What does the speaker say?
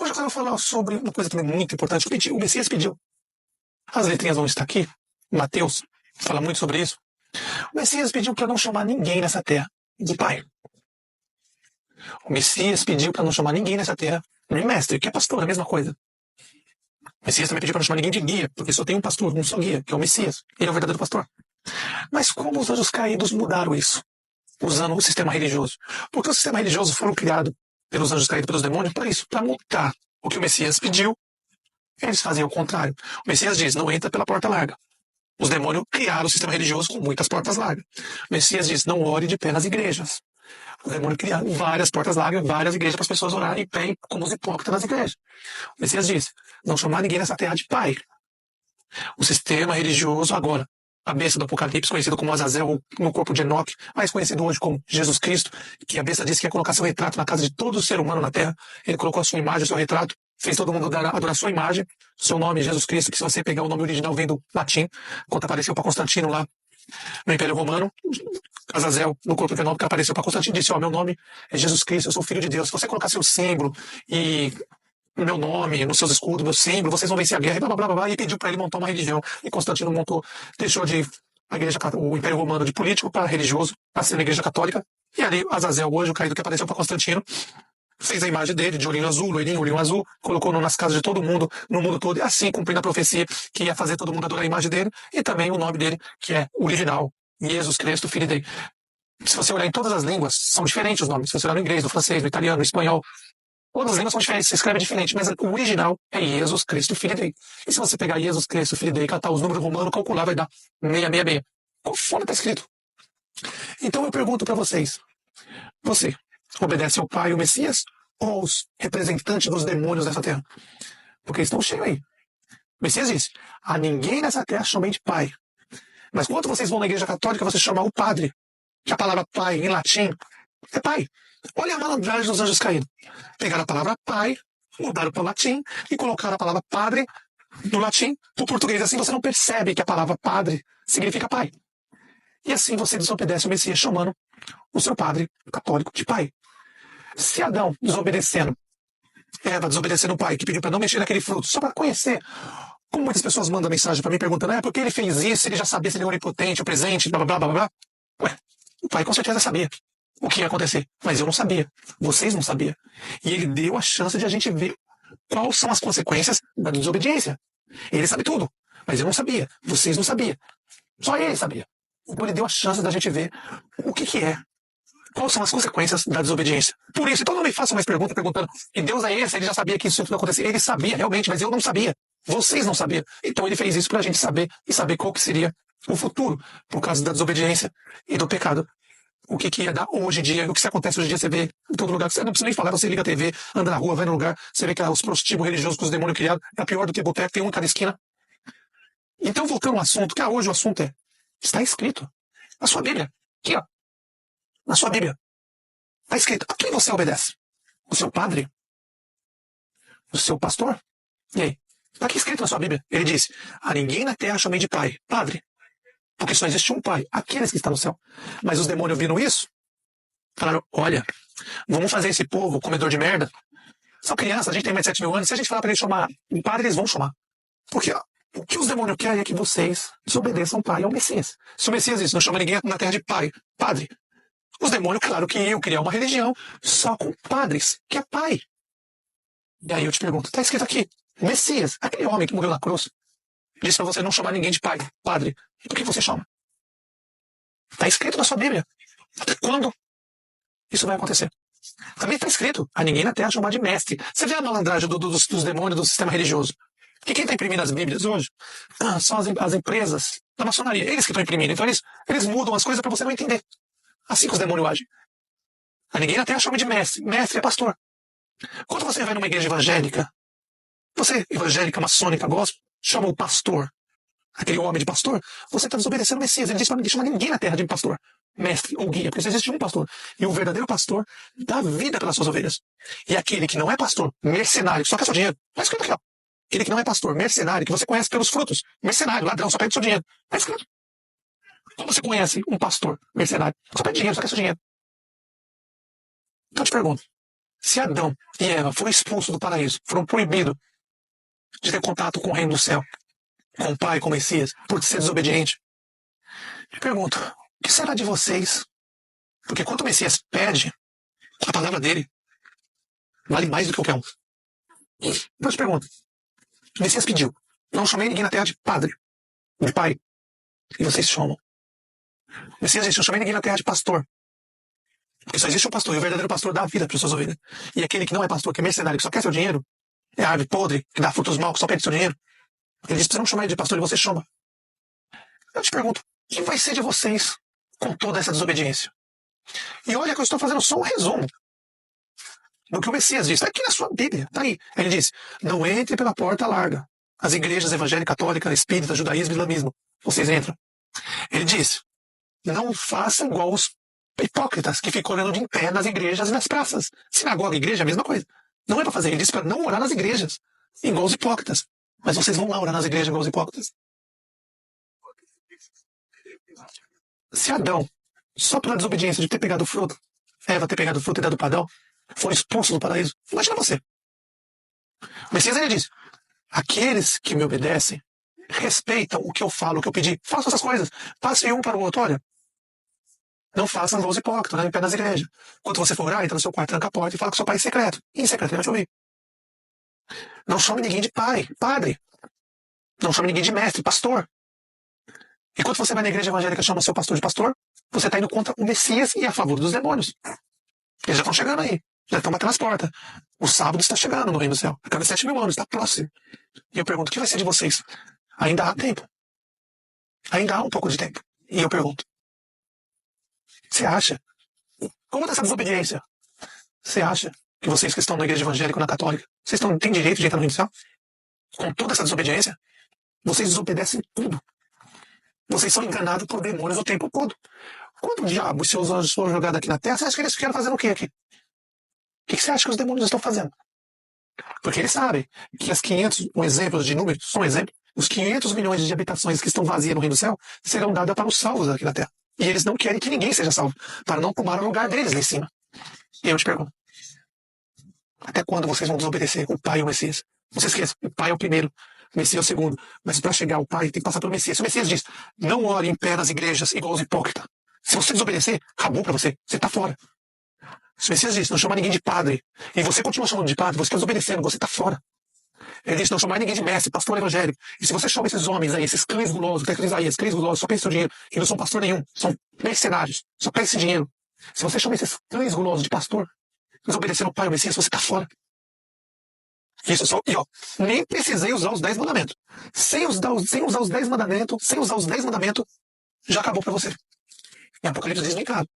Hoje eu quero falar sobre uma coisa também muito importante. O Messias pediu. As letrinhas vão estar aqui. Mateus fala muito sobre isso. O Messias pediu para não chamar ninguém nessa terra de pai. O Messias pediu para não chamar ninguém nessa terra de mestre, que é pastor, é a mesma coisa. O Messias também pediu para não chamar ninguém de guia, porque só tem um pastor, um só guia, que é o Messias. Ele é o verdadeiro pastor. Mas como os anjos caídos mudaram isso? Usando o sistema religioso. Porque o sistema religioso foi criado pelos anjos caídos, pelos demônios, para isso, para mudar o que o Messias pediu. Eles faziam o contrário. O Messias diz, não entra pela porta larga. Os demônios criaram o sistema religioso com muitas portas largas. O Messias diz, não ore de pé nas igrejas. Os demônios criaram várias portas largas, várias igrejas para as pessoas orarem em pé, como os hipócritas nas igrejas. O Messias diz, não chamar ninguém nessa terra de pai. O sistema religioso agora, a besta do Apocalipse, conhecido como Azazel, no corpo de Enoque, mais conhecido hoje como Jesus Cristo, que a besta disse que ia colocar seu retrato na casa de todo ser humano na terra. Ele colocou a sua imagem, o seu retrato, fez todo mundo adorar a sua imagem, seu nome, Jesus Cristo, que se você pegar o nome original vem do latim, quando apareceu para Constantino lá no Império Romano, Azazel, no corpo de Enoque, que apareceu para Constantino, disse, meu nome é Jesus Cristo, eu sou filho de Deus. Se você colocar seu símbolo e meu nome, nos seus escudos, meu símbolo, vocês vão vencer a guerra, e blá, blá, blá, blá, e pediu para ele montar uma religião. E Constantino deixou o Império Romano de político para religioso, para ser a Igreja Católica. E ali, Azazel, o anjo caído que apareceu para Constantino, fez a imagem dele, de olhinho azul, loirinho, olhinho azul, colocou nas casas de todo mundo, no mundo todo, e assim cumprindo a profecia que ia fazer todo mundo adorar a imagem dele, e também o nome dele, que é original, Jesus Cristo, filho dele. Se você olhar em todas as línguas, são diferentes os nomes. Se você olhar no inglês, no francês, no italiano, no espanhol, todas as línguas são diferentes, se escreve diferente, mas o original é Jesus Cristo, filho dele. E se você pegar Jesus Cristo, filho dele, catar os números romanos, calcular, vai dar 666. Conforme está escrito. Então eu pergunto para vocês, você obedece ao Pai, o Messias, ou os representantes dos demônios dessa terra? Porque eles estão cheios aí. O Messias disse, a ninguém nessa terra chamem de Pai. Mas quando vocês vão na igreja católica, você chama o Padre, que a palavra Pai, em latim, é Pai. Olha a malandragem dos anjos caídos. Pegaram a palavra Pai, mudaram para o latim, e colocaram a palavra Padre no latim para o português. Assim você não percebe que a palavra Padre significa Pai. E assim você desobedece o Messias, chamando o seu padre católico de pai. Se Adão desobedecendo, Eva desobedecendo o pai, que pediu para não mexer naquele fruto, só para conhecer, como muitas pessoas mandam mensagem para mim perguntando, por que ele fez isso? Ele já sabia se ele era onipotente, o presente, blá, blá, blá, blá, blá. Ué, o pai com certeza sabia o que ia acontecer, mas eu não sabia, vocês não sabiam. E ele deu a chance de a gente ver quais são as consequências da desobediência. Ele sabe tudo, mas eu não sabia, vocês não sabiam. Só ele sabia. Então ele deu a chance da gente ver o que é. Quais são as consequências da desobediência. Por isso, então não me façam mais perguntas perguntando que Deus é esse, ele já sabia que isso tudo ia acontecer. Ele sabia, realmente, mas eu não sabia. Vocês não sabiam. Então ele fez isso para a gente saber e saber qual que seria o futuro por causa da desobediência e do pecado. O que ia dar hoje em dia, o que acontece hoje em dia, você vê em todo lugar. Você não precisa nem falar, você liga a TV, anda na rua, vai no lugar, você vê que os prostíbulos religiosos que os demônios criaram é pior do que boteco, tem um em cada esquina. Então, voltando ao assunto, que hoje o assunto está escrito na sua Bíblia. Aqui, ó. Na sua Bíblia. Está escrito. A quem você obedece? O seu padre? O seu pastor? E aí? Está aqui escrito na sua Bíblia. Ele disse, a ninguém na terra chamei de pai. Padre. Porque só existe um pai. Aqueles que estão no céu. Mas os demônios viram isso? Falaram, olha, vamos fazer esse povo comedor de merda. São crianças, a gente tem mais de 7 mil anos. Se a gente falar para eles chamar um padre, eles vão chamar. Porque, ó, o que os demônios querem é que vocês desobedeçam o pai ao Messias. Se o Messias diz, não chama ninguém na terra de pai, padre. Os demônios, claro que iam criar uma religião só com padres, que é pai. E aí eu te pergunto, está escrito aqui, o Messias, aquele homem que morreu na cruz, disse para você não chamar ninguém de pai, padre. E por que você chama? Está escrito na sua Bíblia. Até quando isso vai acontecer? Também está escrito, a ninguém na terra chamar de mestre. Você vê a malandragem dos demônios do sistema religioso. Que quem está imprimindo as Bíblias hoje são as empresas da maçonaria. Eles que estão imprimindo. Então eles mudam as coisas para você não entender. Assim que os demônios agem. A ninguém na terra chama de mestre. Mestre é pastor. Quando você vai numa igreja evangélica, você, evangélica, maçônica, gospel, chama o pastor, aquele homem de pastor, você está desobedecendo o Messias. Ele diz para ninguém chamar ninguém na terra de pastor, mestre ou guia, porque só existe um pastor. E o verdadeiro pastor dá vida pelas suas ovelhas. E aquele que não é pastor, mercenário, só quer seu dinheiro. Está escrito aqui, ó. Aquele que não é pastor, mercenário, que você conhece pelos frutos. Mercenário, ladrão, só pede seu dinheiro. Está escrito. Como você conhece um pastor mercenário? Só pede dinheiro, só quer seu dinheiro. Então eu te pergunto, Se Adão e Eva foram expulsos do paraíso, foram proibidos de ter contato com o reino do céu, com o Pai, com o Messias, por ser desobediente, eu pergunto, o que será de vocês? Porque quando o Messias pede, a palavra dele vale mais do que qualquer um. Então eu te pergunto, o Messias pediu, não chamei ninguém na terra de padre, de pai, e vocês chamam. O Messias disse, não chamei ninguém na terra de pastor, porque só existe um pastor, e o verdadeiro pastor dá a vida para as suas ovelhas. E aquele que não é pastor, que é mercenário, que só quer seu dinheiro, é árvore podre, que dá frutos maus, que só pede seu dinheiro. Ele disse, você não chamar ele de pastor, e você chama. Eu te pergunto, o que vai ser de vocês com toda essa desobediência? E olha que eu estou fazendo só um resumo do que o Messias disse. Está aqui na sua Bíblia, está aí. Ele disse, não entre pela porta larga. As igrejas evangélicas, católicas, espíritas, judaísmo, islamismo, vocês entram. Ele disse, não façam igual os hipócritas que ficam olhando de em pé nas igrejas e nas praças. Sinagoga, igreja, é a mesma coisa. Não é para fazer. Ele disse para não orar nas igrejas, igual os hipócritas. Mas vocês vão lá orar nas igrejas igual os hipócritas. Se Adão, só pela desobediência de ter pegado o fruto, Eva ter pegado o fruto e dado o padrão, foram expulsos do paraíso, imagina você. O Messias ele disse, aqueles que me obedecem respeitam o que eu falo, o que eu pedi. Façam essas coisas. Passem um para o outro. Olha, não façam igual os hipócritas, né, em pé nas igrejas. Quando você for orar, entra no seu quarto, tranca a porta e fala com seu pai em secreto. E em secreto ele vai te ouvir. Não chame ninguém de pai, padre. Não chame ninguém de mestre, pastor. E quando você vai na igreja evangélica e chama seu pastor de pastor, você está indo contra o Messias e a favor dos demônios. Eles já estão chegando aí. Já estão batendo as portas. O sábado está chegando no reino do céu. A cada 7.000 anos, está próximo. E eu pergunto, o que vai ser de vocês? Ainda há tempo. Ainda há um pouco de tempo. E eu pergunto, você acha, como dessa desobediência, você acha que vocês que estão na igreja evangélica ou na católica, vocês têm direito de entrar no reino do céu? Com toda essa desobediência, vocês desobedecem tudo. Vocês são enganados por demônios o tempo todo. Quando o diabo e seus anjos foram jogados aqui na terra, você acha que eles ficaram fazendo o quê aqui? O que você acha que os demônios estão fazendo? Porque eles sabem que as 500, um exemplo de números, só um exemplo, os 500 milhões de habitações que estão vazias no reino do céu serão dadas para os salvos aqui na terra. E eles não querem que ninguém seja salvo, para não tomar o lugar deles lá em cima. E eu te pergunto, até quando vocês vão desobedecer o Pai e o Messias? Não se esqueça, o Pai é o primeiro, o Messias é o segundo. Mas para chegar ao Pai, tem que passar pelo Messias. Se o Messias diz, não ore em pé nas igrejas igual os hipócritas. Se você desobedecer, acabou para você. Você está fora. Se o Messias diz, não chama ninguém de padre, e você continua chamando de padre, você está desobedecendo, você está fora. Ele disse, não chamar ninguém de mestre, pastor evangélico. E se você chama esses homens aí, esses cães gulosos, que é Isaías, cães gulosos, só pensam seu dinheiro, e não são pastor nenhum, são mercenários, só querem esse dinheiro. Se você chama esses cães gulosos de pastor, desobedecendo ao Pai e ao Messias, você está fora. Isso só, e ó, nem precisei usar os 10 mandamentos. Sem usar os 10 mandamentos, já acabou para você. Em Apocalipse diz bem claro.